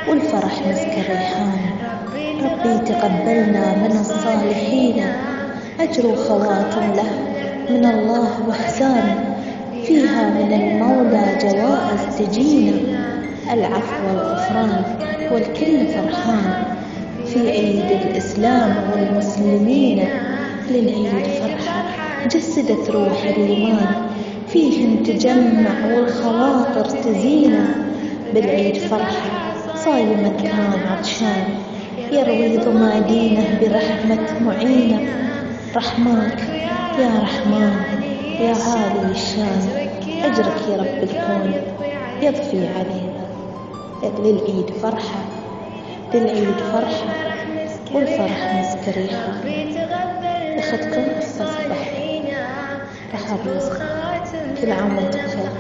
والفرح مسك الريحان. ربي تقبلنا من الصالحين، أجر وخواتم له من الله وإحسان، فيها من المولى جوائز تجينا، العفو والغفران والكل فرحان. في عيد الإسلام والمسلمين للعيد فرحة جسدت روح الإيمان، فيهم تجمع والخواطر تزينا، بالعيد فرحة صايم كان عطشان، يروي ظما دينه برحمة معينة. رحماك يا رحمن يا عالي الشان، أجرك يا رب الكون يضفي علينا. للعيد فرحة للعيد فرحة والفرح مسك ريحة. أخذكم أستاذ بحر رزق، كل عام وانتم بخير.